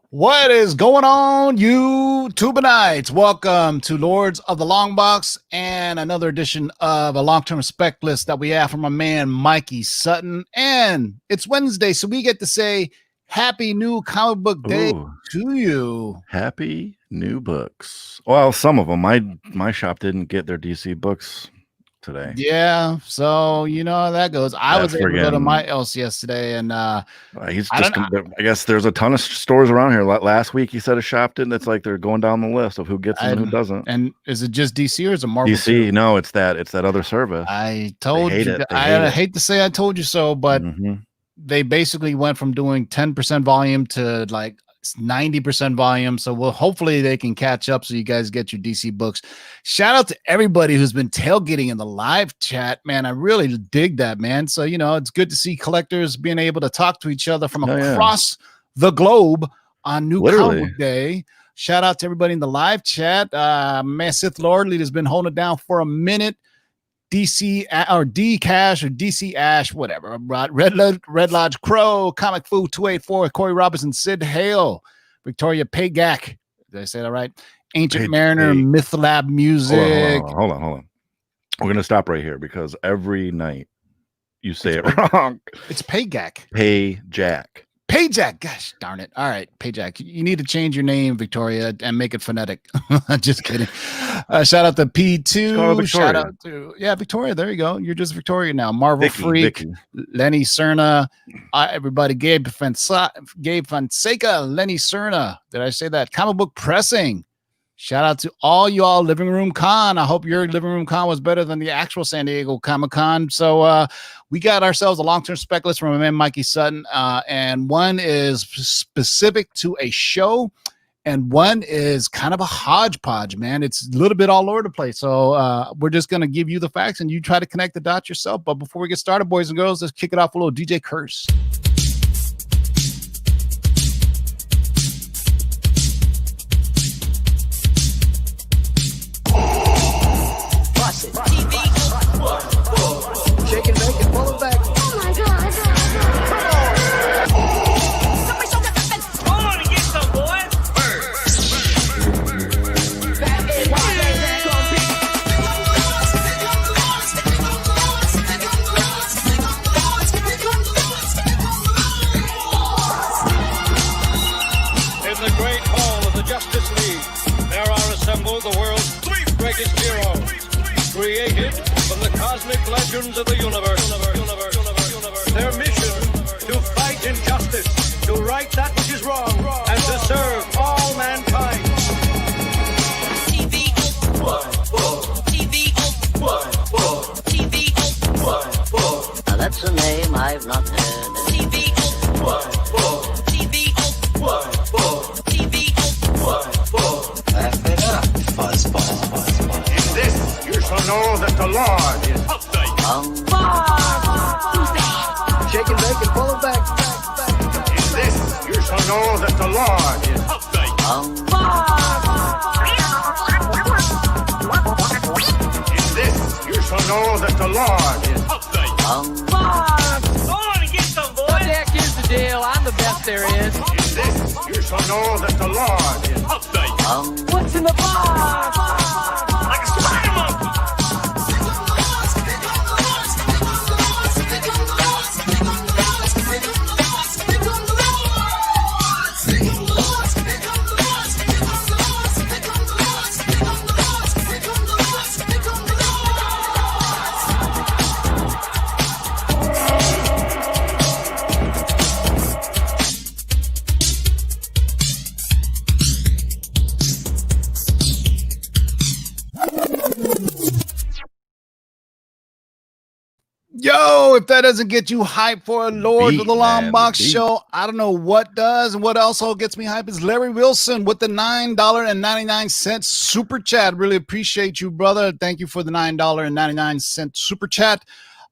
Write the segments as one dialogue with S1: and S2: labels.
S1: What is going on, YouTubenites? Welcome to Lords of the Long Box and another edition of a long-term spec list that we have from my man Mikey Sutton. And it's Wednesday, so we get to say Happy New Comic Book Day to you.
S2: Happy new books. Well, some of them. My shop didn't get their DC books today.
S1: Yeah, so you know how that goes. I was able to go to my else yesterday, and
S2: I guess there's a ton of stores around here. Last week he said a shop didn't. It's like they're going down the list of who gets them and who doesn't.
S1: And is it just DC or is it Marvel?
S2: DC?
S1: Too?
S2: No, it's that other service.
S1: I told you. I hate to say I told you so, but they basically went from doing 10% volume to like 90% volume. So hopefully they can catch up so you guys get your DC books. Shout out to everybody who's been tailgating in the live chat, man. I really dig that, man. So, you know, it's good to see collectors being able to talk to each other from across the globe on New Comic Book Day. Shout out to everybody in the live chat. Man, Sith Lord Lead has been holding it down for a minute. DC or D Cash or DC Ash, whatever. Red Lodge Crow, Comic Food 284, Corey Robinson, Sid Hale, Victoria Pagak. Did I say that right? Ancient Mariner, Mythlab Music.
S2: Hold on. We're gonna stop right here because every night you say it wrong.
S1: It's Pagak.
S2: Payjack.
S1: Payjack, gosh darn it. All right, Payjack. You need to change your name, Victoria, and make it phonetic. Just kidding. Shout out to P2. Shout out to Victoria. There you go. You're just Victoria now. Marvel Freak, Lenny Cerna, everybody, Gabe Fonseca, Lenny Cerna. Did I say that? Comic Book Pressing. Shout out to all y'all Living Room Con. I hope your Living Room Con was better than the actual San Diego Comic Con. So we got ourselves a long-term spec list from my man Mikey Sutton, and one is specific to a show, and one is kind of a hodgepodge, man. It's a little bit all over the place. So we're just going to give you the facts, and you try to connect the dots yourself. But before we get started, boys and girls, let's kick it off with a little DJ Curse.
S3: Shake and bake and pull it back.
S4: Oh my God.
S5: Come on and get some, boys.
S6: In the great hall of the Justice League, there are assembled the world's three greatest heroes, created from the cosmic legends of the universe. Their mission, to fight injustice, to right that which is wrong, and to serve all mankind.
S3: Now that's a name I've not heard. Laugh it up, fuzzball.
S6: In this, you shall know that the Lord is update.
S3: Shake and bake and pull it back.
S6: In this, you shall know that the Lord is update. In this, you shall know that the Lord is update.
S5: Come on and get some, boys.
S7: Heck, here's the deal. I'm the best there is.
S6: In this, you shall know that the Lord is update.
S7: What's in the box?
S5: Like a spider monkey.
S1: Yo, if that doesn't get you hyped for a Lord of the Long Box show, I don't know what does. And what also gets me hyped is Larry Wilson with the $9.99 super chat. Really appreciate you, brother. Thank you for the $9.99 super chat.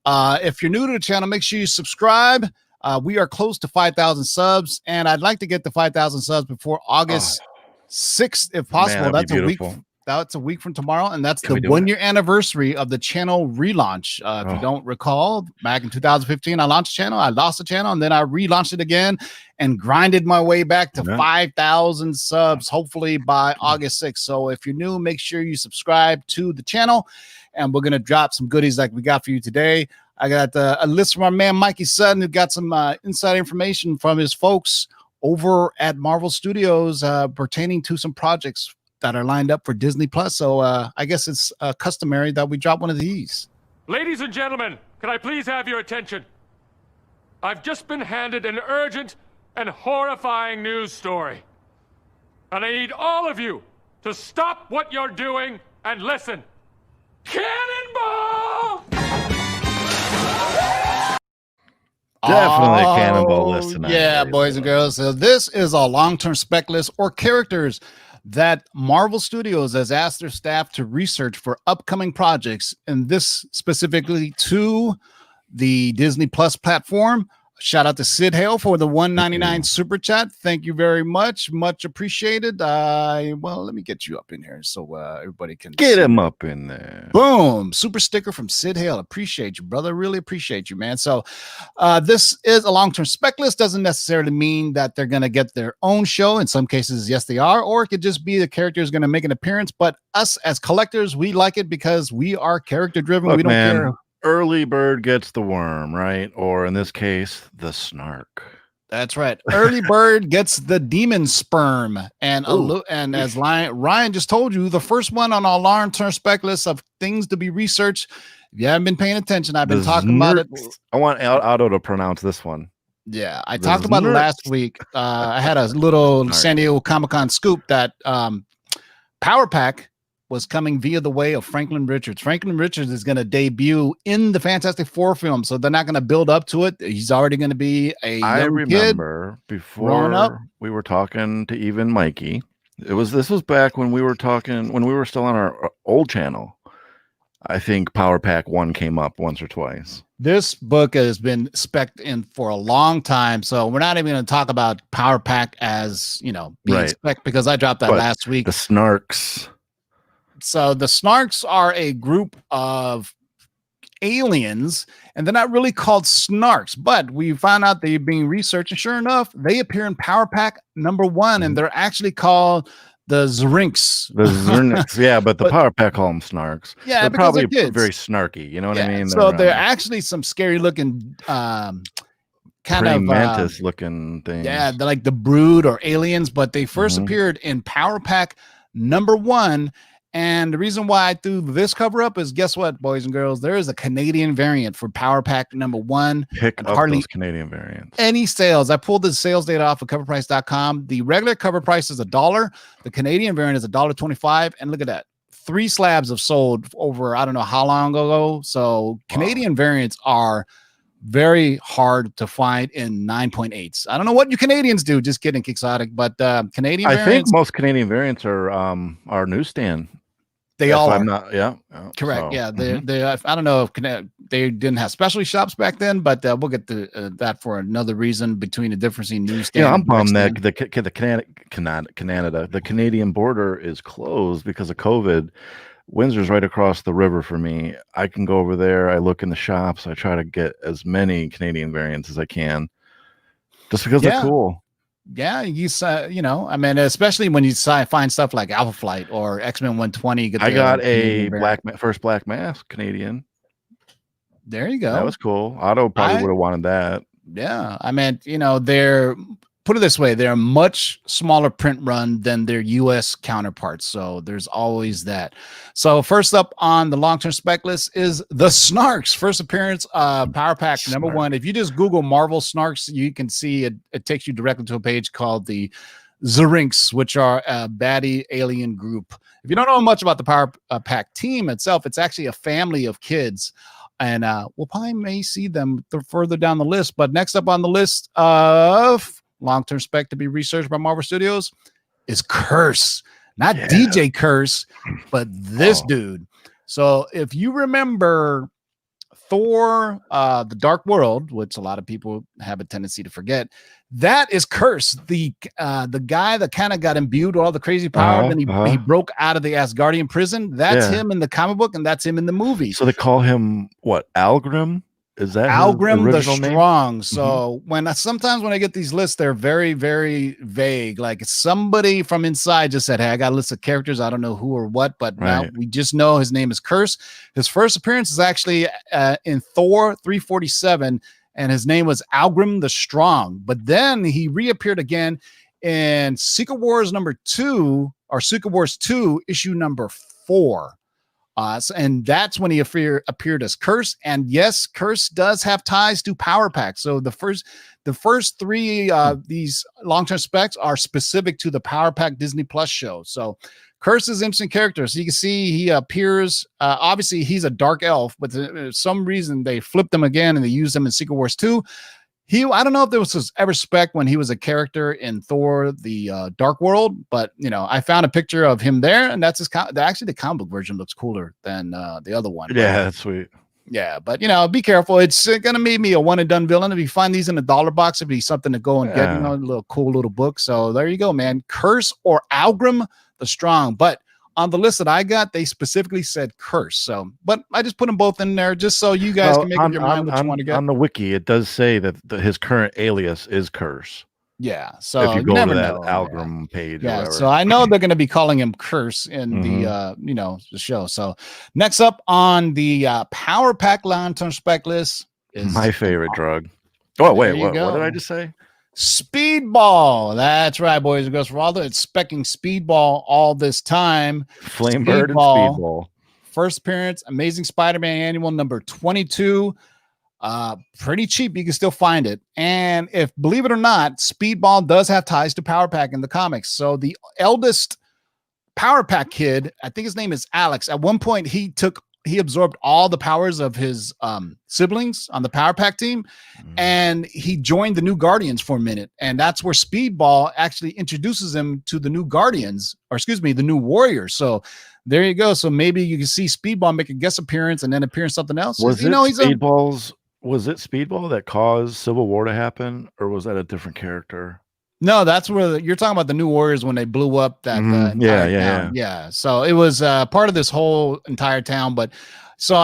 S1: If you're new to the channel, make sure you subscribe. We are close to 5,000 subs, and I'd like to get to 5,000 subs before August 6th, if possible.
S2: Man,
S1: that's a week. That's a week from tomorrow, and that's the 1-year anniversary of the channel relaunch. If you don't recall, back in 2015, I launched the channel. I lost the channel, and then I relaunched it again and grinded my way back to 5,000 subs, hopefully by August 6th. So if you're new, make sure you subscribe to the channel, and we're going to drop some goodies like we got for you today. I got a list from our man Mikey Sutton, who got some inside information from his folks over at Marvel Studios pertaining to some projects that are lined up for Disney Plus. So I guess it's customary that we drop one of these.
S4: Ladies and gentlemen, can I please have your attention? I've just been handed an urgent and horrifying news story. And I need all of you to stop what you're doing and listen. Cannonball!
S2: Definitely a Cannonball list tonight.
S1: Yeah, boys and girls. So this is a long-term spec list or characters that Marvel Studios has asked their staff to research for upcoming projects, and this specifically to the Disney Plus platform. Shout out to Sid Hale for the $1.99 super chat. Thank you very much. Much appreciated. Well, let me get you up in here so everybody can
S2: get him up in there.
S1: Boom. Super sticker from Sid Hale. Appreciate you, brother. Really appreciate you, man. So this is a long-term spec list. Doesn't necessarily mean that they're going to get their own show. In some cases, yes, they are. Or it could just be the character is going to make an appearance. But us as collectors, we like it because we are character-driven. We don't care.
S2: Early bird gets the worm, right? Or in this case, the snark.
S1: That's right. Early bird gets the demon sperm. And as Ryan just told you, the first one on our long-term spec list of things to be researched. If you haven't been paying attention, I've been talking about it.
S2: I want Otto to pronounce this one.
S1: Yeah, I talked about it last week. I had a little San Diego Comic-Con scoop that Power Pack was coming via the way of Franklin Richards. Franklin Richards is going to debut in the Fantastic Four film, so they're not going to build up to it. He's already going to be a young kid.
S2: Before we were talking to even Mikey. This was back when we were still on our old channel. I think Power Pack 1 came up once or twice.
S1: This book has been spec'd in for a long time, so we're not even going to talk about Power Pack as being spec because I dropped that last week.
S2: The Snarks.
S1: So the Snarks are a group of aliens, and they're not really called Snarks, but we found out they're being researched, and sure enough, they appear in Power Pack #1, and they're actually called the Zrinks.
S2: The Zrinks, yeah, but the Power Pack call them Snarks.
S1: Yeah,
S2: they're probably very snarky, you know what I mean?
S1: So they're actually some scary looking kind of
S2: mantis looking things.
S1: Yeah, they're like the Brood or aliens, but they first appeared in Power Pack #1. And the reason why I threw this cover up is, guess what, boys and girls? There is a Canadian variant for Power Pack #1.
S2: Pick up hardly those Canadian variants.
S1: Any sales. I pulled the sales data off of CovrPrice.com. The regular cover price is $1. The Canadian variant is $1.25. And look at that. 3 slabs have sold over, I don't know how long ago. So Canadian variants are very hard to find in 9.8s. I don't know what you Canadians do. Just kidding, Quixotic. But Canadian variants.
S2: I think most Canadian variants are newsstand.
S1: They all are.
S2: So,
S1: Correct. Yeah. They I don't know if they didn't have specialty shops back then, but we'll get to that for another reason between the difference in newsstand.
S2: Yeah, I'm bummed that the Canadian border is closed because of COVID. Windsor's right across the river for me. I can go over there. I look in the shops. I try to get as many Canadian variants as I can, just because they're cool.
S1: Yeah, I mean, especially when you find stuff like Alpha Flight or X-Men 120.
S2: I got a first Black Mask Canadian.
S1: There you go.
S2: That was cool. Otto probably would have wanted that.
S1: Yeah, I mean, they're, put it this way, they're a much smaller print run than their U.S. counterparts. So there's always that. So first up on the long-term spec list is the Snarks. First appearance, Power Pack #1. If you just Google Marvel Snarks, you can see it takes you directly to a page called the Zrinks, which are a baddie alien group. If you don't know much about the Power Pack team itself, it's actually a family of kids. And we'll probably may see them further down the list. But next up on the list of long-term spec to be researched by Marvel Studios is Curse. Not DJ Curse, but this dude. So if you remember Thor, the Dark World, which a lot of people have a tendency to forget, that is Curse, the guy that kind of got imbued with all the crazy power. Then he broke out of the Asgardian prison. That's him in the comic book, and that's him in the movie.
S2: So they call him what? Algrim? Is that
S1: Algrim the Strong?
S2: Name?
S1: So sometimes when I get these lists, they're very, very vague. Like somebody from inside just said, "Hey, I got a list of characters. I don't know who or what, but now we just know his name is Curse." His first appearance is actually in Thor 347, and his name was Algrim the Strong. But then he reappeared again in Secret Wars #2 or Secret Wars 2 issue #4. And that's when he appeared as Curse. And yes, Curse does have ties to Power Pack. So the first three these long-term specs are specific to the Power Pack Disney Plus show. So Curse is an interesting character. So you can see he appears. Obviously, he's a dark elf, but for some reason they flipped him again and they used him in Secret Wars 2. I don't know if there was ever spec when he was a character in Thor, the Dark World, but I found a picture of him there, and that's actually the comic book version looks cooler than the other one.
S2: Yeah, that's sweet.
S1: Yeah, but be careful. It's gonna make me a one and done villain. If you find these in a $1 box, it'd be something to go and get. A little cool little book. So there you go, man. Curse or Algrim the Strong, but on the list that I got, they specifically said Curse. So, but I just put them both in there just so you guys can make up your mind what you want to get.
S2: On the wiki, it does say that his current alias is Curse.
S1: Yeah. So
S2: if you go to that Algrim page,
S1: yeah. So I know they're going to be calling him Curse in the the show. So next up on the Power Pack long-term spec list is
S2: my favorite drug. Oh wait, what did I just say?
S1: Speedball. That's right, boys and girls. For all that, it's specking Speedball all this time.
S2: Flamebird and Speedball.
S1: First appearance, Amazing Spider-Man Annual #22. Pretty cheap. You can still find it. And if, believe it or not, Speedball does have ties to Power Pack in the comics. So the eldest Power Pack kid, I think his name is Alex. At one point, he absorbed all the powers of his siblings on the Power Pack team, and he joined the New Guardians for a minute. And that's where Speedball actually introduces him to the New Guardians, or excuse me, the New Warriors. So there you go. So maybe you can see Speedball make a guest appearance and then appear in something else.
S2: Was it Speedball that caused Civil War to happen, or was that a different character?
S1: No, that's where you're talking about the New Warriors when they blew up that entire town. So it was part of this whole entire town. But so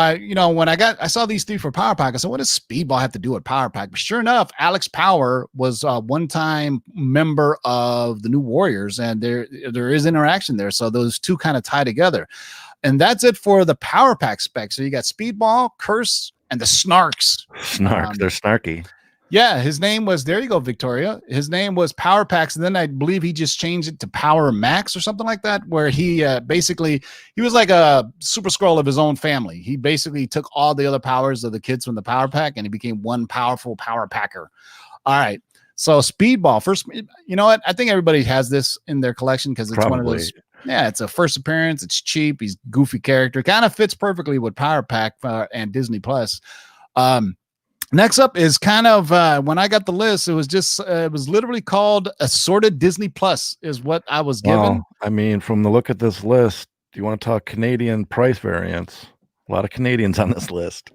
S1: when I saw these three for Power Pack, I said, what does Speedball have to do with Power Pack? But sure enough, Alex Power was a one-time member of the New Warriors, and there is interaction there. So those two kind of tie together. And that's it for the Power Pack spec. So you got Speedball, Curse, and the Snarks.
S2: They're snarky.
S1: Yeah, his name was, there you go, Victoria. His name was Power Packs, and then I believe he just changed it to Power Max or something like that, where he he was like a Super Skrull of his own family. He basically took all the other powers of the kids from the Power Pack, and he became one powerful Power Packer. All right, so Speedball. First, you know what? I think everybody has this in their collection because it's one of those. Yeah, it's a first appearance. It's cheap. He's a goofy character. Kind of fits perfectly with Power Pack and Disney Plus. Next up is kind of when I got the list, it was just it was literally called Assorted Disney Plus is what I was given.
S2: Well, I mean, from the look at this list, do you want to talk Canadian price variants? A lot of Canadians on this list.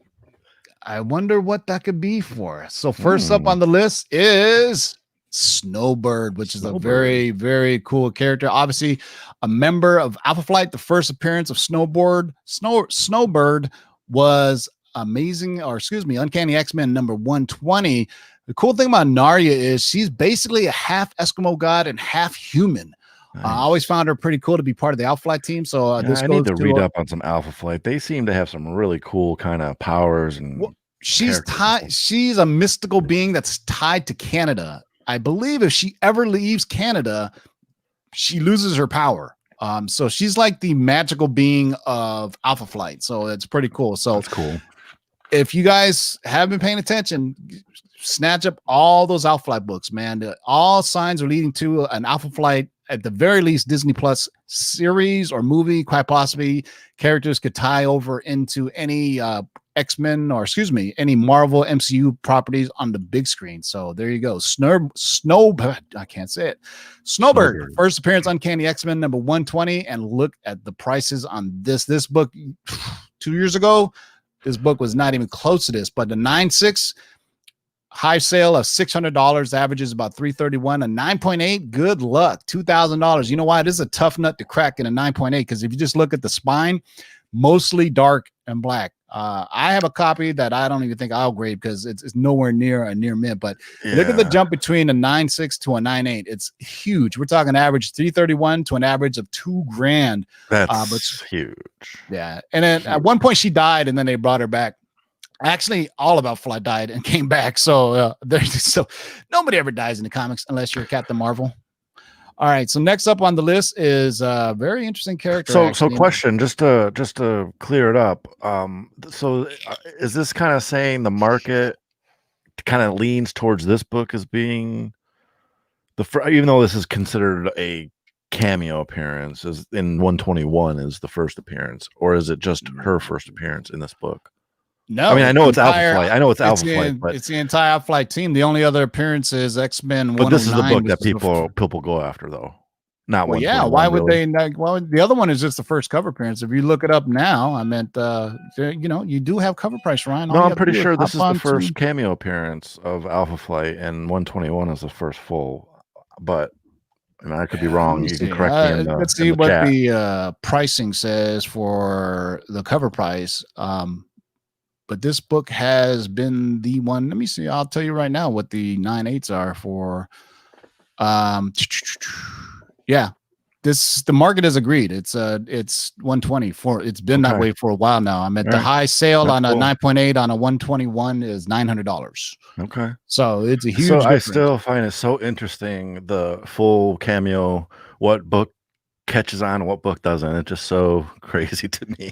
S1: I wonder what that could be for. So first up on the list is Snowbird, which is a very, very cool character. Obviously, a member of Alpha Flight. The first appearance of Snowbird was Uncanny X-Men #120. The cool thing about Narya is she's basically a half Eskimo god and half human. Nice. I always found her pretty cool to be part of the Alpha Flight team. So
S2: I need to read up on some Alpha Flight. They seem to have some really cool kind of powers and.
S1: Well, she's a mystical being that's tied to Canada. I believe if she ever leaves Canada, she loses her power. So she's like the magical being of Alpha Flight. So it's pretty cool. So
S2: that's cool.
S1: If you guys have been paying attention, snatch up all those Alpha Flight books, man. All signs are leading to an Alpha Flight, at the very least, Disney Plus series or movie. Quite possibly, characters could tie over into any X-Men or any Marvel MCU properties on the big screen. So there you go. Snowbird. I can't say it. Snowbird. First appearance, Uncanny X-Men #120, and look at the prices on this book 2 years ago. this book was not even close to this. But the 9.6 high sale of $600 averages about $331. A 9.8, good luck, $2,000. You know why? This is a tough nut to crack in a 9.8 because if you just look at the spine, mostly dark and black. I have a copy that I don't even think I'll grade because it's nowhere near a near mint. But look at the jump between a 9.6 to a 9.8. It's huge. We're talking average 331 to an average of $2,000.
S2: That's huge.
S1: Yeah. And then at one point she died, and then they brought her back. Actually, all of Alpha died and came back. So so nobody ever dies in the comics unless you're Captain Marvel. All right. So next up on the list is a very interesting character.
S2: So question, just to clear it up. So is this kind of saying the market kind of leans towards this book as being even though this is considered a cameo appearance, is in 121 is the first appearance, or is it just her first appearance in this book?
S1: No,
S2: I mean, I know it's Alpha Flight. I know it's Alpha Flight, but
S1: it's the entire Alpha Flight team. The only other appearance is X-Men.
S2: But this is the book that people go after, though. Not one.
S1: Yeah, why would they? Well, the other one is just the first cover appearance. If you look it up now, I meant, you do have CovrPrice, Ryan.
S2: No, I'm pretty sure this is the first cameo appearance of Alpha Flight, and 121 is the first full. But I mean, I could be wrong. You can correct me.
S1: Let's see what the pricing says for the CovrPrice. But this book has been the one. Let me see. I'll tell you right now what the 9.8s are for. Yeah, the market has agreed. It's 120 for. It's been that way for a while now. I'm at the high sale on a 9.8 on a 121 is $900.
S2: Okay,
S1: so it's a huge.
S2: So
S1: difference.
S2: I still find it so interesting the full cameo. What book catches on, what book doesn't? It's just so crazy to me.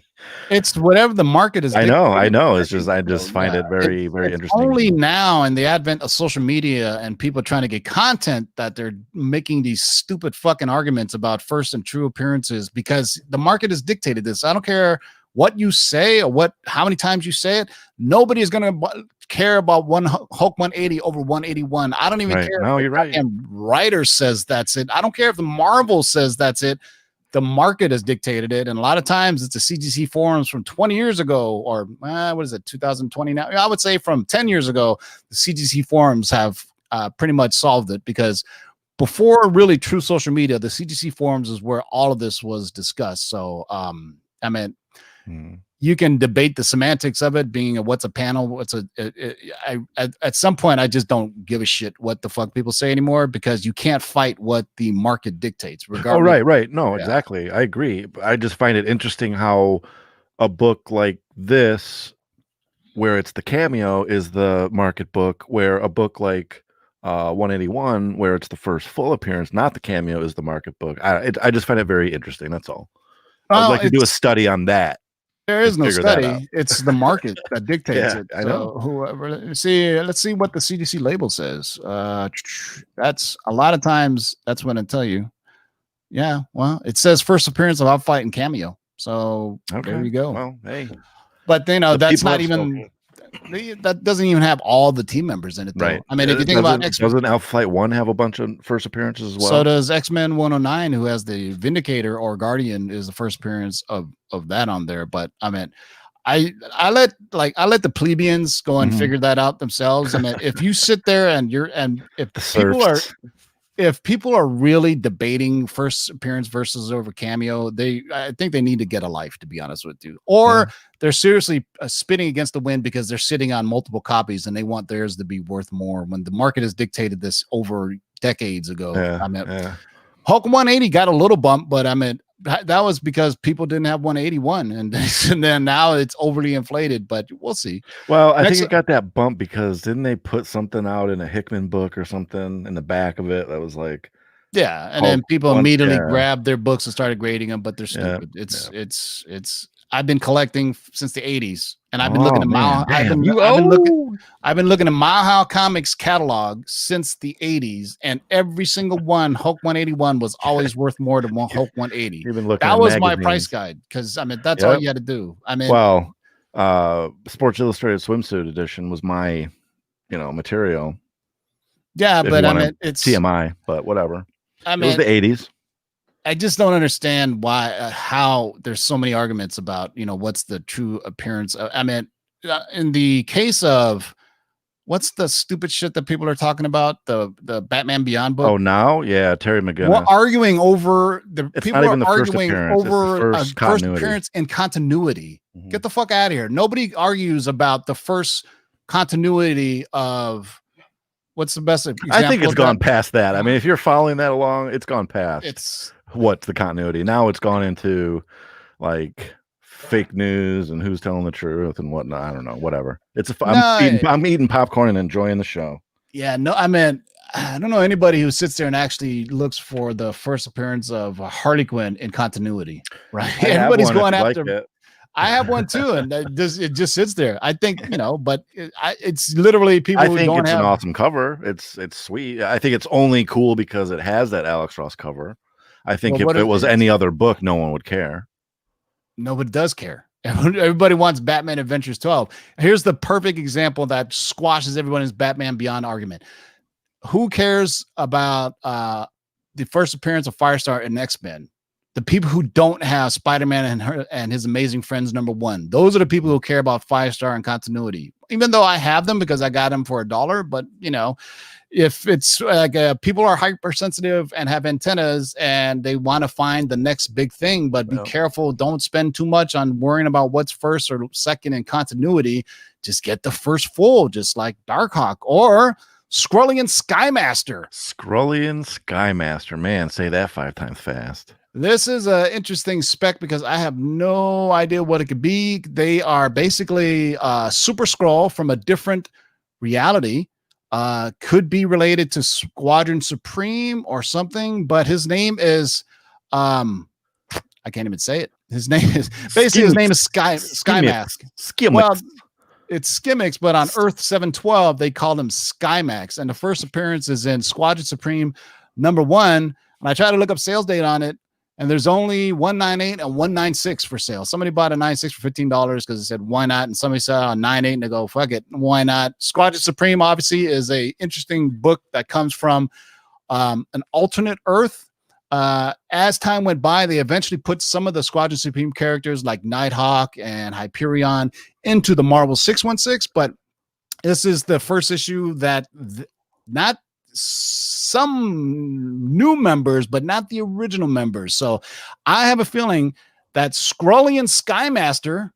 S1: It's whatever the market is.
S2: I know. It's just I just find it very interesting.
S1: Only now in the advent of social media and people trying to get content that they're making these stupid fucking arguments about first and true appearances, because the market has dictated this. I don't care what you say or how many times you say it. Nobody is going to care about Hulk 180 over 181. I don't even care.
S2: No, you're right.
S1: And writer says that's it. I don't care if the Marvel says that's it. The market has dictated it, and a lot of times it's the CGC forums from 20 years ago, or what is it, 2020 now? I would say from 10 years ago, the CGC forums have pretty much solved it, because before really true social media, the CGC forums is where all of this was discussed. So, I mean, you can debate the semantics of it, being what's a panel, at some point I just don't give a shit what the fuck people say anymore, because you can't fight what the market dictates. Regardless.
S2: Oh, right. No, exactly. I agree. I just find it interesting how a book like this, where it's the cameo, is the market book, where a book like 181, where it's the first full appearance, not the cameo, is the market book. I just find it very interesting. That's all. I would like to do a study on that.
S1: There is no study. It's the market that dictates it.
S2: I know.
S1: Let's see what the CDC label says. That's a lot of times. That's what I tell you. Yeah. Well, it says first appearance of Outfight and cameo. So there you go.
S2: Well, hey.
S1: But that's not even. That doesn't even have all the team members in it, though. Right. I mean, if you think about X-Men,
S2: doesn't Alpha Flight 1 have a bunch of first appearances as well?
S1: So does X-Men 109, who has the Vindicator or Guardian, is the first appearance of that on there. But I mean, I let the plebeians go and figure that out themselves. I mean, if you sit there and if people are really debating first appearance versus over cameo, I think they need to get a life, to be honest with you. Or they're seriously spinning against the wind because they're sitting on multiple copies and they want theirs to be worth more, when the market has dictated this over decades ago. Hulk 180 got a little bump, but I mean, that was because people didn't have 181, and then now it's overly inflated, but we'll see.
S2: Well, I think it got that bump because didn't they put something out in a Hickman book or something in the back of it that was like,
S1: and then people immediately grabbed their books and started grading them, but they're stupid. It's I've been collecting since the 80s, and I've been looking at I've been looking at Mile Comics catalog since the 80s, and every single one, Hulk 181 was always worth more than one Hulk 180.
S2: You've been looking
S1: that was my price guide, because I mean that's all you had to do. I mean,
S2: well, Sports Illustrated swimsuit edition was my material.
S1: Yeah, but I mean it's
S2: TMI, but whatever.
S1: I mean,
S2: it was the 80s.
S1: I just don't understand why, how there's so many arguments about, what's the true appearance. I mean, in the case of what's the stupid shit that people are talking about, the Batman Beyond book.
S2: Oh, now, yeah, Terry McGinnis.
S1: We're arguing over
S2: It's
S1: people
S2: not even
S1: are
S2: the first
S1: arguing
S2: appearance, it's the
S1: over
S2: first
S1: a first
S2: continuity.
S1: appearance and continuity.
S2: Mhm.
S1: Get the fuck out of here. Nobody argues about the first continuity of what's the best example.
S2: I think it's
S1: of
S2: gone
S1: that?
S2: past that. I mean, if you're following that along, it's gone past
S1: It's
S2: what's the continuity. Now it's gone into like fake news and who's telling the truth and whatnot. I don't know, whatever. I'm eating popcorn and enjoying the show.
S1: Yeah, no, I mean, I don't know anybody who sits there and actually looks for the first appearance of Harley Quinn in continuity, right? Everybody's going after. I have one too, and it just sits there. I think, but it's literally people
S2: I
S1: who
S2: think
S1: don't
S2: it's
S1: have
S2: an awesome cover. It's sweet. I think it's only cool because it has that Alex Ross cover. I think if it was any other book, no one would care.
S1: Nobody does care. Everybody wants Batman Adventures 12. Here's the perfect example that squashes everyone's Batman Beyond argument. Who cares about the first appearance of Firestar in X-Men? The people who don't have Spider-Man and his Amazing Friends #1. Those are the people who care about Firestar and continuity. Even though I have them because I got them for $1, but if it's like people are hypersensitive and have antennas and they want to find the next big thing, but be careful. Don't spend too much on worrying about what's first or second in continuity. Just get the first full, just like Darkhawk or Skrullian Skymaster.
S2: Skrullian Skymaster. Man, say that 5 times fast.
S1: This is an interesting spec because I have no idea what it could be. They are basically Super Skrull from a different reality. Could be related to Squadron Supreme or something, but his name is I can't even say it. His name is Skymask.
S2: Skimix.
S1: Well, it's Skimmix, but on Earth 712 they call him Skymax, and the first appearance is in Squadron Supreme #1. And I tried to look up sales date on it, and there's only 198 and 196 for sale. Somebody bought a 96 for $15 because it said why not, and somebody said 98 and they go fuck it, why not. Squadron Supreme obviously is a interesting book that comes from an alternate Earth. As time went by, they eventually put some of the Squadron Supreme characters like Nighthawk and Hyperion into the Marvel 616, but this is the first issue that not some new members, but not the original members. So I have a feeling that Skrullian Skymaster,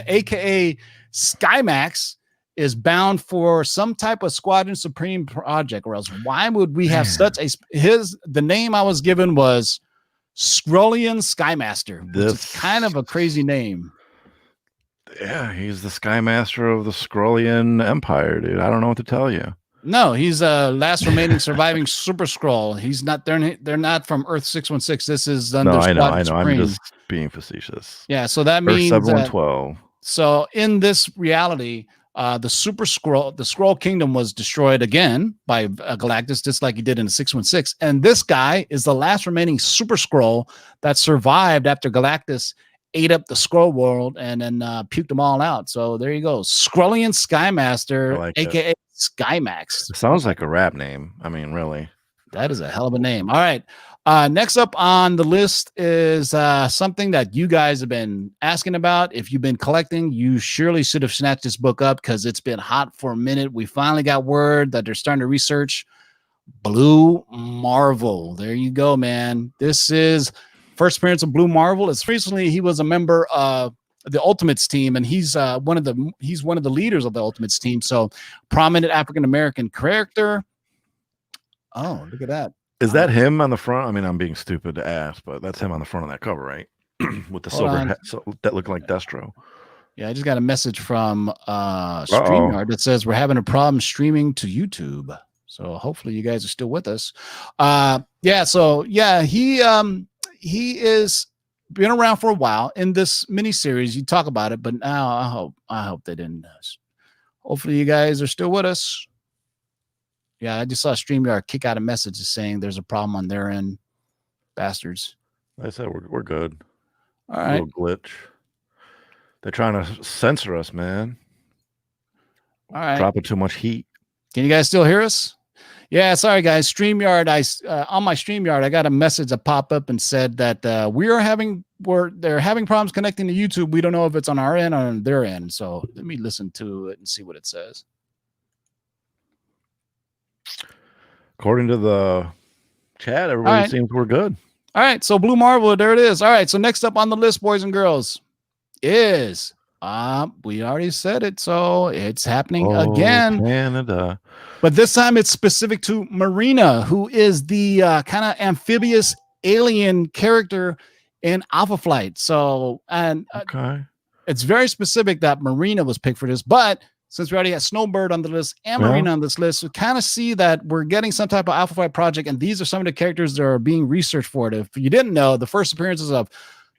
S1: aka Skymax, is bound for some type of Squadron Supreme project, or else why would we have such the name I was given was Skrullian Skymaster. It's kind of a crazy name.
S2: Yeah, he's the Skymaster of the Skrullian Empire, dude. I don't know what to tell you.
S1: No, he's last remaining surviving Super Skrull. He's not. They're not from Earth 616. This is under
S2: I know.
S1: Supreme.
S2: I'm just being facetious.
S1: Yeah, so that
S2: Earth
S1: means
S2: 7112.
S1: So in this reality, the Super Skrull, the Skrull Kingdom was destroyed again by Galactus, just like he did in the 616. And this guy is the last remaining Super Skrull that survived after Galactus ate up the Skrull world and then puked them all out. So there you go, Skrullian Skymaster, aka Skymax.
S2: It sounds like a rap name. I mean, really.
S1: That is a hell of a name. All right. Next up on the list is something that you guys have been asking about. If you've been collecting, you surely should have snatched this book up because it's been hot for a minute. We finally got word that they're starting to research Blue Marvel. There you go, man. This is first appearance of Blue Marvel. It's recently he was a member of the Ultimates team, and he's one of the leaders of the Ultimates team. So prominent African-American character. Oh, look at that.
S2: Is that him on the front? I mean, I'm being stupid to ask, but that's him on the front of that cover, right? With the silver hat, so that looked like Destro.
S1: Yeah, I just got a message from StreamYard that says we're having a problem streaming to YouTube. So hopefully you guys are still with us. He is been around for a while in this miniseries. You talk about it, but now I hope they didn't. Hopefully you guys are still with us. Yeah, I just saw StreamYard kick out a message saying there's a problem on their end. Bastards.
S2: I said we're good.
S1: All right.
S2: A little glitch. They're trying to censor us, man.
S1: All right.
S2: Dropping too much heat.
S1: Can you guys still hear us? Yeah, sorry guys. StreamYard, on my StreamYard, I got a message that popped up and said that they're having problems connecting to YouTube. We don't know if it's on our end or on their end. So let me listen to it and see what it says.
S2: According to the chat, everybody seems we're good.
S1: All right, so Blue Marvel, there it is. All right, so next up on the list, boys and girls, is we already said it, so it's happening again.
S2: Canada.
S1: But this time it's specific to Marina, who is the kind of amphibious alien character in Alpha Flight. So, and it's very specific that Marina was picked for this. But since we already had Snowbird on the list and Marina on this list, we kind of see that we're getting some type of Alpha Flight project. And these are some of the characters that are being researched for it. If you didn't know, the first appearances of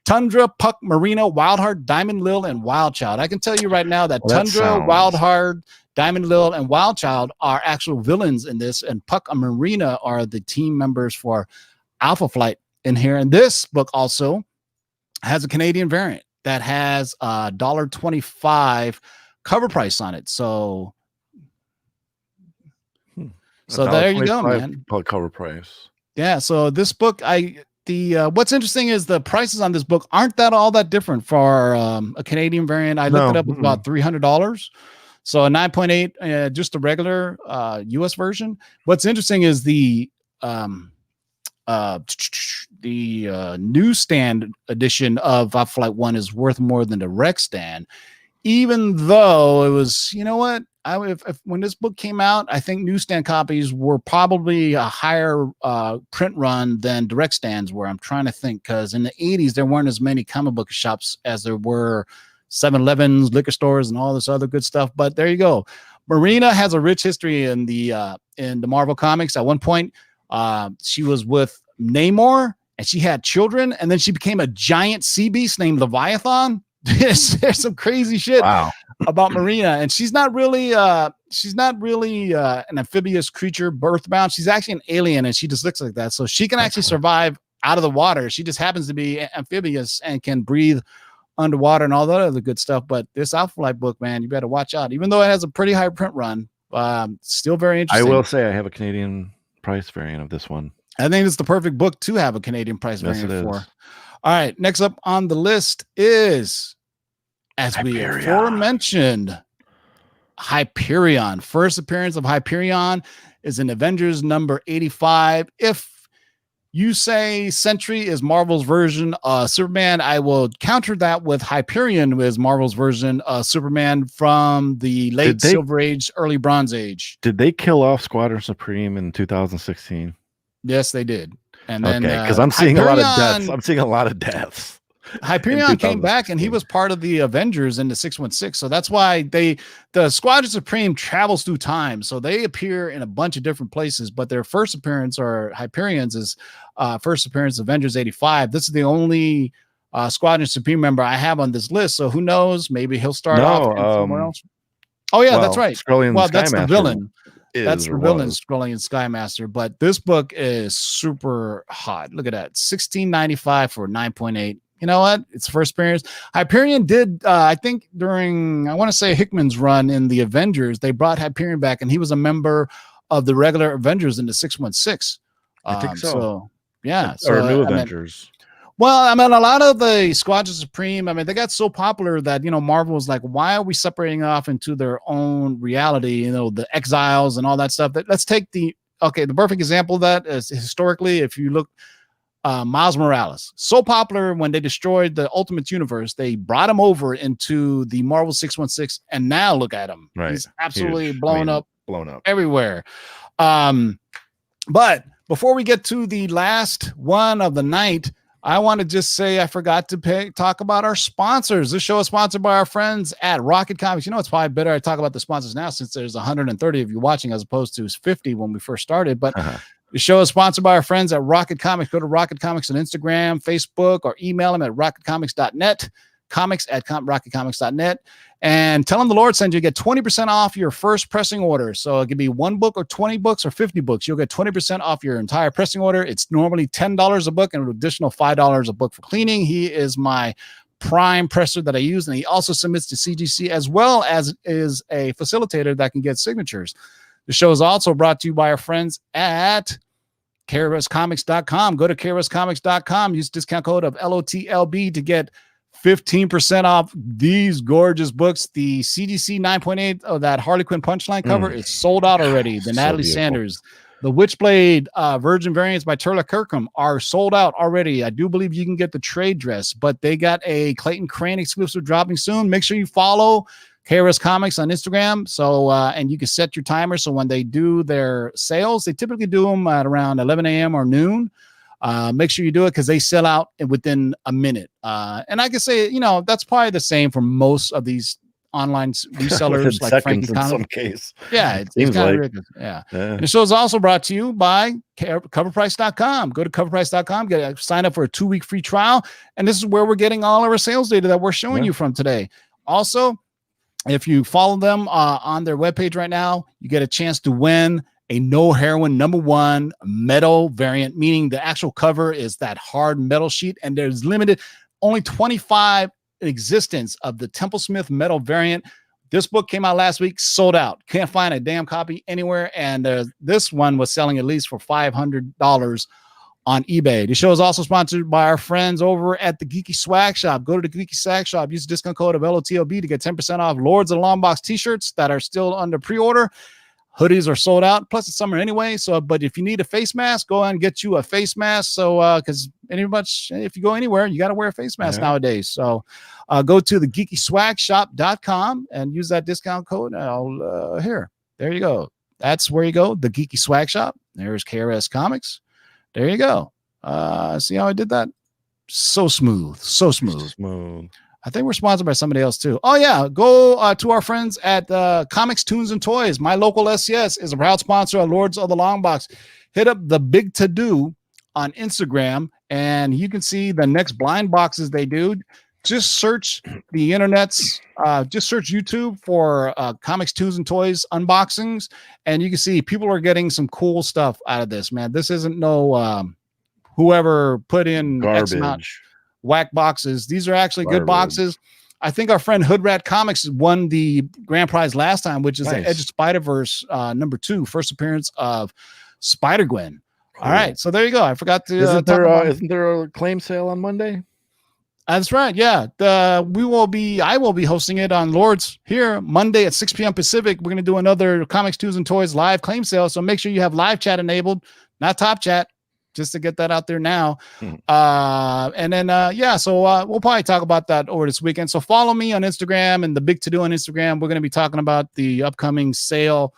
S1: Tundra, Puck, Marina, Wildheart, Diamond Lil, and Wildchild. I can tell you right now that Tundra, Wildheart, Diamond Lil, and Wildchild are actual villains in this, and Puck and Marina are the team members for Alpha Flight in here. And this book also has a Canadian variant that has $1.25 cover price on it. So there you go, man.
S2: Cover price.
S1: Yeah. So this book, what's interesting is the prices on this book aren't all that different for a Canadian variant. I looked it up, about $300. So a 9.8, just a regular US version. What's interesting is the newsstand edition of Alpha Flight 1 is worth more than the rec stand, even though it was, you know what? When this book came out, I think newsstand copies were probably a higher print run than direct stands were. I'm trying to think, because in the 80s, there weren't as many comic book shops as there were 7-Elevens, liquor stores, and all this other good stuff. But there you go. Marina has a rich history in the Marvel comics. At one point, she was with Namor, and she had children, and then she became a giant sea beast named Leviathan. There's some crazy shit about Marina, and she's not really an amphibious creature birthbound. She's actually an alien, and she just looks like that. So she can actually survive out of the water. She just happens to be amphibious and can breathe underwater and all that other good stuff. But this Alpha Flight book, man, you better watch out. Even though it has a pretty high print run, still very interesting.
S2: I will say I have a Canadian price variant of this one.
S1: I think it's the perfect book to have a Canadian price variant for. All right, next up on the list is, as
S2: Hyperion.
S1: we aforementioned, Hyperion. First appearance of Hyperion is in Avengers number 85. If you say Sentry is Marvel's version of Superman, I will counter that with Hyperion is Marvel's version of Superman from the late Silver Age, early Bronze Age.
S2: Did they kill off Squadron Supreme in 2016?
S1: Yes, they did. And then
S2: because I'm seeing a lot of deaths. I'm seeing a lot of deaths.
S1: Hyperion came back, and he was part of the Avengers in the 616. So that's why the Squadron Supreme travels through time. So they appear in a bunch of different places, but their first appearance, or Hyperion's, is first appearance Avengers 85. This is the only Squadron Supreme member I have on this list. So who knows? Maybe he'll start off somewhere else. Oh yeah, that's right. Well, that's the villain. That's the villain, Skrullian Skymaster. But this book is super hot. Look at that, $16.95 for 9.8. You know what? It's first appearance. Hyperion did, I think, during, I want to say, Hickman's run in the Avengers, they brought Hyperion back, and he was a member of the regular Avengers in the 616.
S2: I think so.
S1: Yeah.
S2: Or New Avengers.
S1: A lot of the Squadron Supreme, they got so popular that, Marvel was like, why are we separating off into their own reality? The exiles and all that stuff. Let's take the perfect example of that is historically, if you look, Miles Morales, so popular when they destroyed the Ultimate Universe, they brought him over into the Marvel 616, and now look at him.
S2: Right.
S1: He's absolutely blown up everywhere. But before we get to the last one of the night, I want to just say I forgot to talk about our sponsors. This show is sponsored by our friends at Rocket Comics. It's probably better I talk about the sponsors now, since there's 130 of you watching as opposed to 50 when we first started. But the show is sponsored by our friends at Rocket Comics. Go to Rocket Comics on Instagram, Facebook, or email them at rocketcomics.net, comics@rocketcomics.net, and tell them the Lord sent you. Get 20% off your first pressing order. So it could be 1 book or 20 books or 50 books. You'll get 20% off your entire pressing order. It's normally $10 a book and an additional $5 a book for cleaning. He is my prime presser that I use, and he also submits to CGC, as well as is a facilitator that can get signatures. The show is also brought to you by our friends at KRScomics.com. Go to KRScomics.com. Use discount code of LOTLB to get 15% off these gorgeous books. The CGC 9.8 of that Harley Quinn Punchline cover is sold out already. The Natalie Sanders, the Witchblade Virgin variants by Turla Kirkham are sold out already. I do believe you can get the trade dress, but they got a Clayton Crane exclusive dropping soon. Make sure you follow KRS Comics on Instagram. So, and you can set your timer. So when they do their sales, they typically do them at around 11 a.m. or noon. Make sure you do it because they sell out within a minute. And I can say, that's probably the same for most of these online resellers like Frankie
S2: in some case.
S1: Yeah, it's kind of ridiculous. Yeah. And the show is also brought to you by CovrPrice.com. Go to CovrPrice.com, sign up for a 2-week free trial. And this is where we're getting all of our sales data that we're showing you from today. Also, if you follow them on their webpage right now, you get a chance to win a no heroin #1 metal variant, meaning the actual cover is that hard metal sheet, and there's limited, only 25 in existence of the Temple Smith metal variant. This book came out last week, sold out. Can't find a damn copy anywhere, and this one was selling at least for $500 on eBay. The show is also sponsored by our friends over at the Geeky Swag Shop. Go to the Geeky Swag Shop, use the discount code of LOTLB to get 10% off Lords of the Long Box t-shirts that are still under pre-order. Hoodies are sold out. Plus, it's summer anyway. So, but if you need a face mask, go and get you a face mask. So, because if you go anywhere, you got to wear a face mask nowadays. So, go to the geekyswagshop.com and use that discount code. Here, there you go. That's where you go. The Geeky Swag Shop. There's KRS Comics. There you go. See how I did that? So smooth. So smooth. I think we're sponsored by somebody else too. Oh yeah, go to our friends at Comics, Tunes, and Toys. My local SCS is a proud sponsor of Lords of the Long Box. Hit up the Big To Do on Instagram, and you can see the next blind boxes they do. Just search the internets. Just search YouTube for Comics, Tunes, and Toys unboxings, and you can see people are getting some cool stuff out of this. Man, this isn't no whoever put in
S2: garbage.
S1: Whack boxes. These are actually good boxes. I think our friend Hood Rat Comics won the grand prize last time, which is the Edge of Spider-Verse #2, first appearance of Spider-Gwen. Cool. All right, so there you go. I forgot to.
S2: Isn't there a claim sale on Monday?
S1: That's right. Yeah, I will be hosting it on Lords here Monday at 6 p.m. Pacific. We're going to do another Comics, Tunes, and Toys live claim sale. So make sure you have live chat enabled, not top chat, just to get that out there now. And then, so we'll probably talk about that over this weekend. So follow me on Instagram and the Big To Do on Instagram. We're going to be talking about the upcoming sale.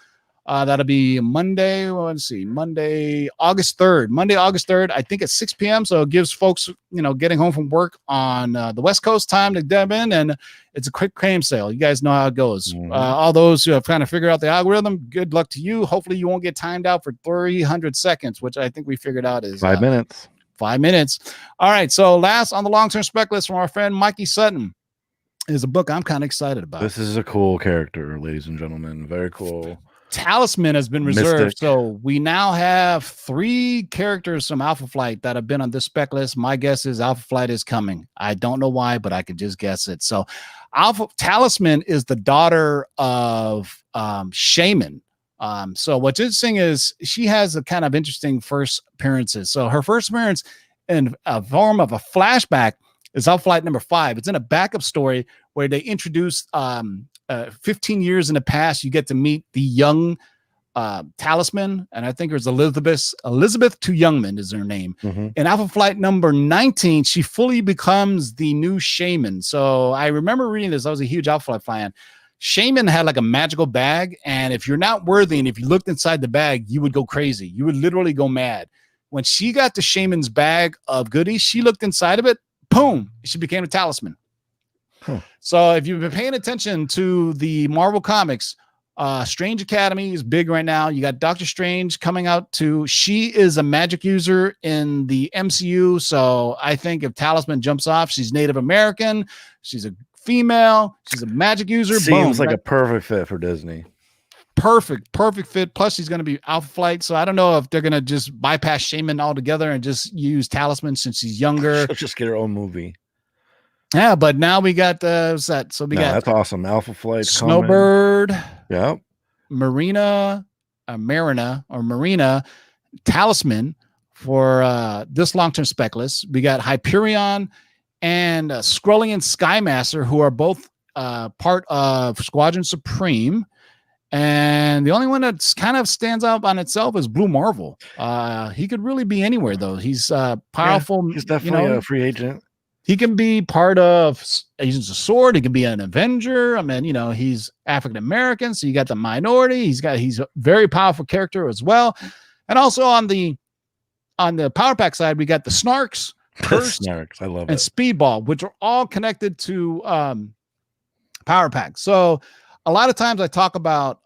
S1: That'll be Monday. Well, let's see, Monday, August 3rd, I think at 6 p.m. So it gives folks, getting home from work on the West Coast time to deb in, and it's a quick claim sale. You guys know how it goes. All those who have kind of figured out the algorithm, good luck to you. Hopefully you won't get timed out for 300 seconds, which I think we figured out is
S2: 5 minutes.
S1: 5 minutes. All right. So last on the long-term spec list from our friend Mikey Sutton is a book I'm kind of excited about.
S2: This is a cool character, ladies and gentlemen. Very cool.
S1: Talisman has been reserved. So we now have 3 characters from Alpha Flight that have been on this spec list. My guess is Alpha Flight is coming. I don't know why, but I could just guess it. So Talisman is the daughter of Shaman. So what's interesting is she has a kind of interesting first appearances. So her first appearance in a form of a flashback is Alpha Flight #5. It's in a backup story where they introduce 15 years in the past, you get to meet the young Talisman, and I think it was Elizabeth to Youngman is her name. In Alpha Flight #19, she fully becomes the new Shaman. So I remember reading this. I was a huge Alpha Flight fan. Shaman had like a magical bag, and if you're not worthy, and if you looked inside the bag, you would go crazy. You would literally go mad. When she got to Shaman's bag of goodies, she looked inside of it, boom, she became a Talisman. So if you've been paying attention to the Marvel Comics, Strange Academy is big right now. You got Doctor Strange coming out too. She is a magic user in the MCU. So I think if Talisman jumps off, she's Native American. She's a female. She's a magic user.
S2: Seems like a perfect fit for Disney.
S1: Perfect fit. Plus, she's going to be Alpha Flight. So I don't know if they're going to just bypass Shaman altogether and just use Talisman since she's younger.
S2: She'll just get her own movie.
S1: Yeah, but now we got so we got
S2: that's awesome. Alpha Flight,
S1: Snowbird,
S2: Yep.
S1: Marina, Marina, Talisman for this long-term spec list. We got Hyperion and Skrullian Skymaster, who are both part of Squadron Supreme. And the only one that's kind of stands out on itself is Blue Marvel. He could really be anywhere, though. He's powerful.
S2: Yeah, he's definitely a free agent.
S1: He can be part of Agents of S.W.O.R.D. He can be an Avenger. I mean, he's African American, so you got the minority. He's a very powerful character as well. And also on the Power Pack side, we got the Snarks,
S2: Snarks, I love
S1: and
S2: it.
S1: Speedball, which are all connected to Power Pack. So a lot of times I talk about,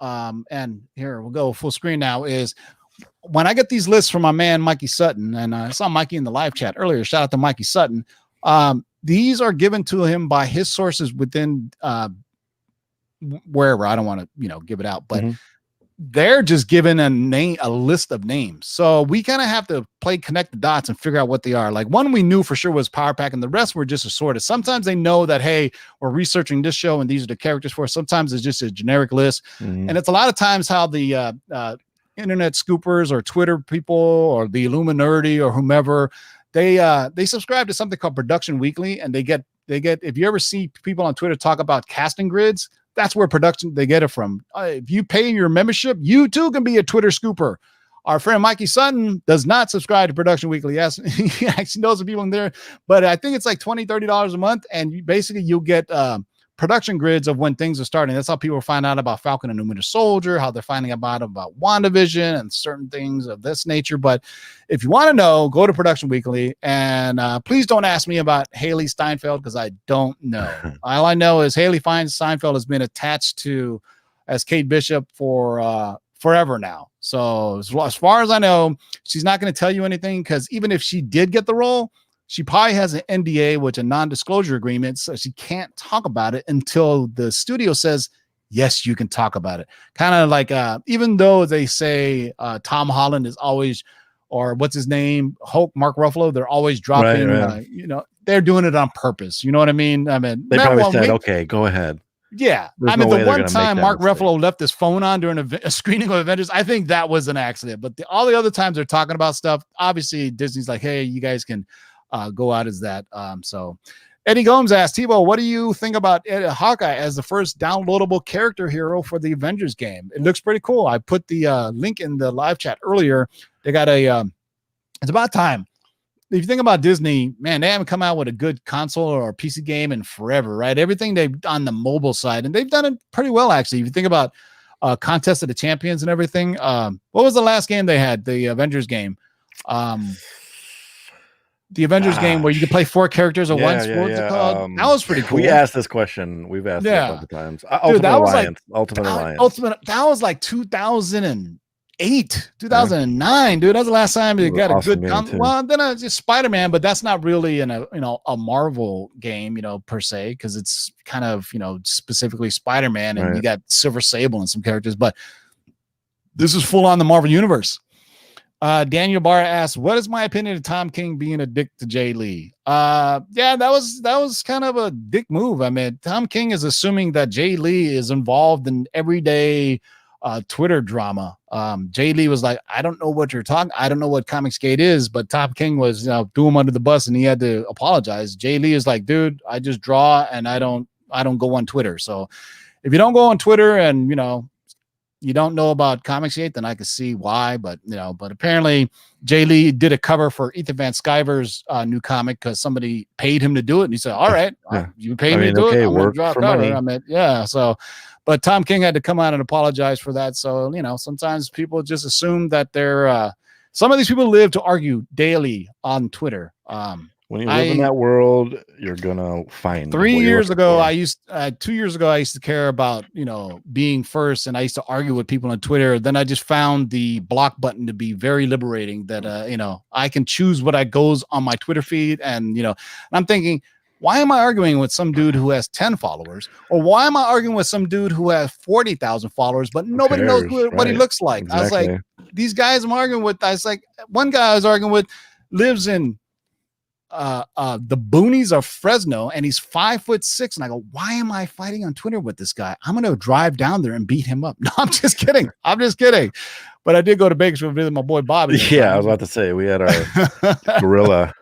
S1: and here we'll go full screen now, is when I get these lists from my man Mikey Sutton, and I saw Mikey in the live chat earlier. Shout out to Mikey Sutton. These are given to him by his sources within wherever. I don't want to, give it out, but they're just given a list of names. So we kind of have to connect the dots and figure out what they are. Like one we knew for sure was Power Pack, and the rest were just assorted. Sometimes they know that, hey, we're researching this show and these are the characters for us. Sometimes it's just a generic list. And it's a lot of times how the internet scoopers or Twitter people or the Illuminati or whomever, they subscribe to something called Production Weekly, and they get if you ever see people on Twitter talk about casting grids, that's where they get it from. If you pay your membership, you too can be a Twitter scooper. Our friend Mikey Sutton does not subscribe to Production Weekly. Yes, he actually knows the people in there, but I think it's like $20-$30 a month, and you'll get production grids of when things are starting. That's how people find out about Falcon and New Winter Soldier, how they're finding about WandaVision and certain things of this nature. But if you want to know, go to Production Weekly, and please don't ask me about Haley Steinfeld, because I don't know. All I know is Haley Steinfeld has been attached to as Kate Bishop for forever now. So as far as I know, she's not going to tell you anything, because even if she did get the role, she probably has an NDA, which a non-disclosure agreement, so she can't talk about it until the studio says, yes, you can talk about it. Kind of like, even though they say Tom Holland is always, or what's his name, Hulk, Mark Ruffalo, they're always dropping,
S2: right.
S1: They're doing it on purpose. You know what I mean?
S2: They probably said, okay, go ahead.
S1: Yeah.
S2: There's
S1: the
S2: no way
S1: one time Mark
S2: mistake.
S1: Ruffalo left his phone on during a screening of Avengers, I think that was an accident. But all the other times they're talking about stuff, obviously Disney's like, hey, you guys can go out as that. So Eddie Gomes asked, Tebow, what do you think about Hawkeye as the first downloadable character hero for the Avengers game? It looks pretty cool. I put the link in the live chat earlier. They got it's about time. If you think about Disney, man, they haven't come out with a good console or PC game in forever, right? Everything they've on the mobile side, and they've done it pretty well, actually. If you think about Contest of the Champions and everything, what was the last game they had? The Avengers game. The Avengers game where you could play 4 characters at once. What's it called? That was pretty cool.
S2: We asked this question. We've asked it a bunch of times. Ultimate Alliance.
S1: That was like 2008, 2009, dude. That's the last time they got awesome a good. Well, then it's Spider-Man, but that's not really a Marvel game, per se, because it's kind of specifically Spider-Man, and you got Silver Sable and some characters, but this is full on the Marvel universe. Daniel Barr asks, what is my opinion of Tom King being a dick to Jay Lee? Yeah, that was kind of a dick move. I mean, Tom King is assuming that Jay Lee is involved in everyday Twitter drama. Jay Lee was like, I don't know what you're talking. I don't know what Comicsgate is, but Tom King was, threw him under the bus and he had to apologize. Jay Lee is like, dude, I just draw and I don't go on Twitter. So if you don't go on Twitter and, you don't know about Comicsgate, then I can see why, but apparently Jay Lee did a cover for Ethan Van Sciver's new comic because somebody paid him to do it, and he said, "All right, you paid me to do it. I'm gonna draw a cover." I mean, yeah. So, but Tom King had to come out and apologize for that. So sometimes people just assume that they're. Some of these people live to argue daily on Twitter.
S2: When you live in that world, you're gonna find.
S1: 2 years ago, I used to care about being first, and I used to argue with people on Twitter. Then I just found the block button to be very liberating. That I can choose what goes on my Twitter feed, and I'm thinking, why am I arguing with some dude who has 10 followers, or why am I arguing with some dude who has 40,000 followers, but nobody knows what he looks like? Exactly. I was like, these guys I'm arguing with. I was like, one guy I was arguing with lives in the boonies of Fresno, and he's 5'6". And I go, why am I fighting on Twitter with this guy? I'm gonna drive down there and beat him up. No, I'm just kidding. But I did go to Bakersfield with my boy Bobby.
S2: Yeah, I was about to say we had our gorilla.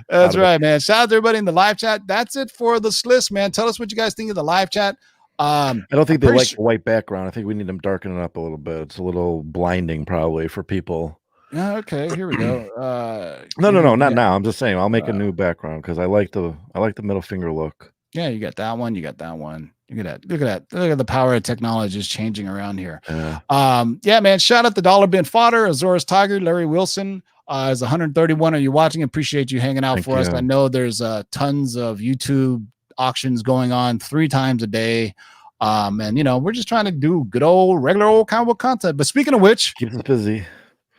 S1: That's right, man. Shout out to everybody in the live chat. That's it for the Sliss, man. Tell us what you guys think of the live chat.
S2: I don't think they like the white background. I think we need them darken it up a little bit. It's a little blinding probably for people.
S1: Yeah, okay, here we go.
S2: No, not now. I'm just saying I'll make a new background because I like the middle finger look.
S1: Yeah, you got that one. You got that one. Look at the power of technology is changing around here. Yeah, man. Shout out to Dollar Bin Fodder, Azores Tiger, Larry Wilson. Is 131. Are you watching? Appreciate you hanging out for us. I know there's tons of YouTube auctions going on 3 times a day. And we're just trying to do good old regular old comic book content. But speaking of which,
S2: keep us busy.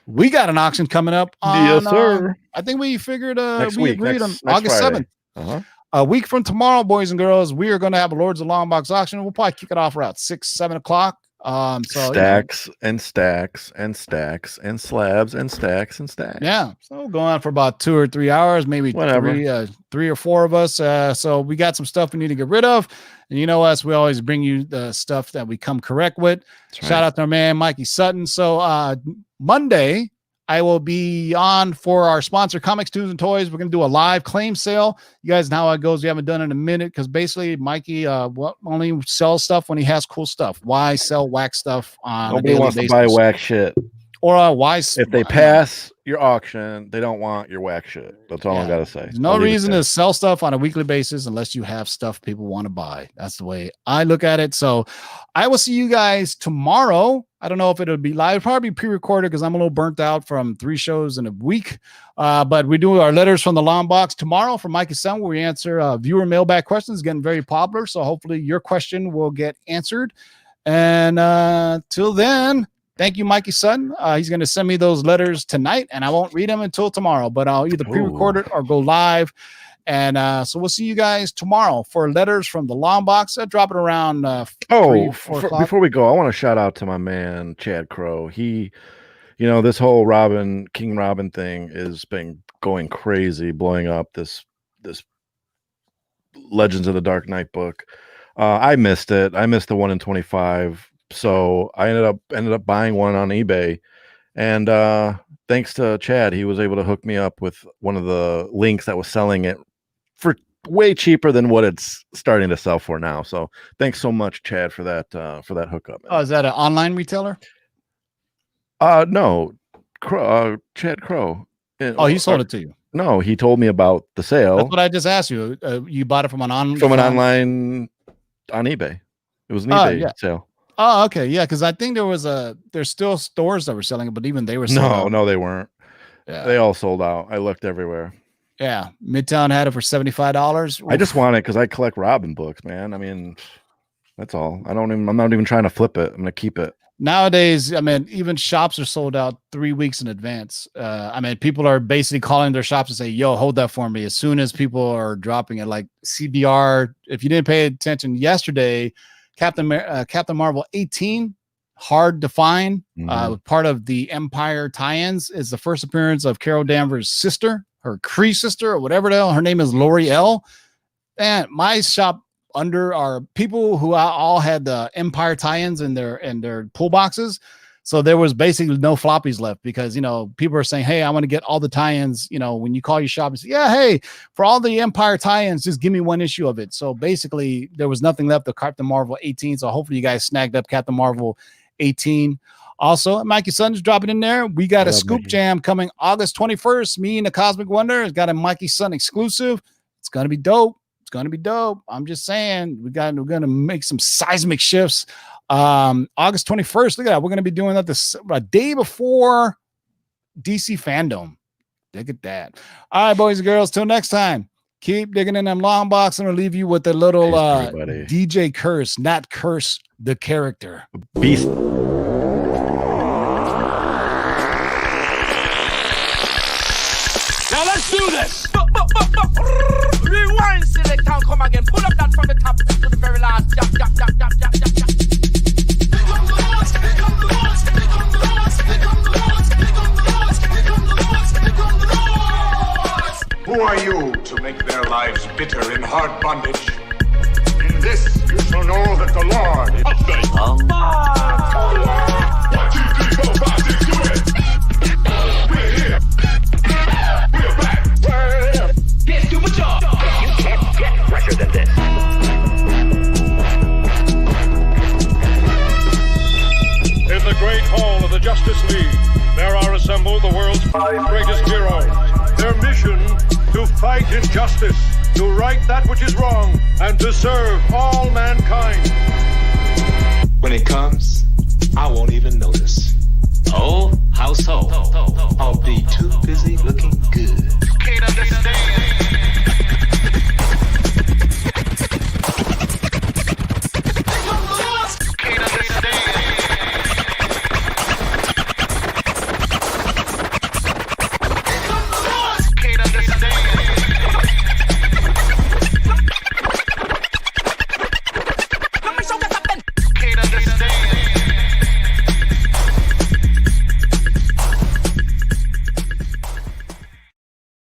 S1: We got an auction coming up on,
S2: yes, sir.
S1: I think we figured
S2: next
S1: we
S2: week,
S1: agreed
S2: next
S1: on August
S2: Friday.
S1: 7th. A week from tomorrow, boys and girls, we are going to have a Lords of Long Box auction. We'll probably kick it off around 6-7 o'clock. So
S2: stacks and stacks and stacks and slabs and stacks and stacks.
S1: Yeah, so we'll go on for about 2 or 3 hours, maybe three or four of us. So we got some stuff we need to get rid of, and you know us, we always bring you the stuff that we come correct with. Shout out to our man Mikey Sutton. So Monday I will be on for our sponsor, Comics, Tunes, and Toys. We're going to do a live claim sale. You guys know how it goes. We haven't done it in a minute because basically Mikey only sells stuff when he has cool stuff. Why sell whack stuff on
S2: Nobody wants to buy whack shit.
S1: Or why?
S2: If they pass your auction, they don't want your whack shit. That's all I got to say.
S1: There's no reason to sell stuff on a weekly basis unless you have stuff people want to buy. That's the way I look at it. So I will see you guys tomorrow. I don't know if it'll be live, probably pre-recorded because I'm a little burnt out from 3 shows in a week. But we do our letters from the long box tomorrow from Mikey Sutton, where we answer viewer mailbag questions. Getting very popular, so hopefully your question will get answered. And till then, thank you, Mikey Sutton. He's going to send me those letters tonight, and I won't read them until tomorrow. But I'll either pre-record it or go live. And so we'll see you guys tomorrow for letters from the long box. Drop it around 3, 4 o'clock.
S2: Before we go, I want to shout out to my man Chad Crow. He, this whole King Robin thing has been going crazy, blowing up this Legends of the Dark Knight book. I missed it. I missed the 1 in 25. So I ended up buying one on eBay, and thanks to Chad, he was able to hook me up with one of the links that was selling it for way cheaper than what it's starting to sell for now. So thanks so much, Chad, for that hookup.
S1: Oh, is that an online retailer?
S2: No, Chad Crow.
S1: He sold it to you.
S2: No, he told me about the sale.
S1: That's what I just asked you. You bought it from an
S2: online on eBay. It was an eBay sale.
S1: Oh, okay, yeah, because I think there's still stores that were selling it, but even they were sold out.
S2: No, they weren't. Yeah. They all sold out. I looked everywhere.
S1: Yeah, Midtown had it for $75.
S2: I just want it because I collect Robin books, man. I mean, that's all. I'm not even trying to flip it. I'm gonna keep it.
S1: Nowadays, I mean, even shops are sold out 3 weeks in advance. I mean, people are basically calling their shops and say, "Yo, hold that for me." As soon as people are dropping it, like CBR. If you didn't pay attention yesterday, Captain Marvel 18, hard to find. Part of the Empire tie-ins is the first appearance of Carol Danvers' sister, her Kree sister, or whatever the hell her name is, Lori L. And my shop under are people who all had the Empire tie-ins in their pull boxes. So there was basically no floppies left because, people are saying, "Hey, I want to get all the tie-ins." When you call your shop and say, "Yeah, hey, for all the Empire tie-ins, just give me one issue of it." So basically there was nothing left of Captain Marvel 18. So hopefully you guys snagged up Captain Marvel 18. Also, Mikey Sutton's dropping in there. We got a Scoop Jam coming August 21st. Me and the Cosmic Wonder has got a Mikey Sutton exclusive. It's going to be dope. It's going to be dope. I'm just saying we're going to make some seismic shifts. August 21st. Look at that. We're going to be doing that a day before DC Fandom. Look at that. All right, boys and girls. Till next time, keep digging in them long box. I'm going to leave you with a little DJ Curse, not Curse the character.
S2: Beast.
S5: Now let's do this. Rewind, select and come again. Pull up that from the top to the very last.
S8: Who are you to make their lives bitter in hard bondage? In this you shall know that the Lord is
S3: Oh.
S8: 1, 2, 3, 4, 5, 6, do it! We're here! We're back!
S5: Yes, do what y'all.
S3: You can't get fresher than this.
S6: In the great hall of the Justice League, there are assembled the world's 5 greatest heroes. Their mission, to fight injustice, to right that which is wrong, and to serve all mankind.
S9: When it comes, I won't even notice. Oh, how so? I'll be too busy looking good.
S8: You can't understand.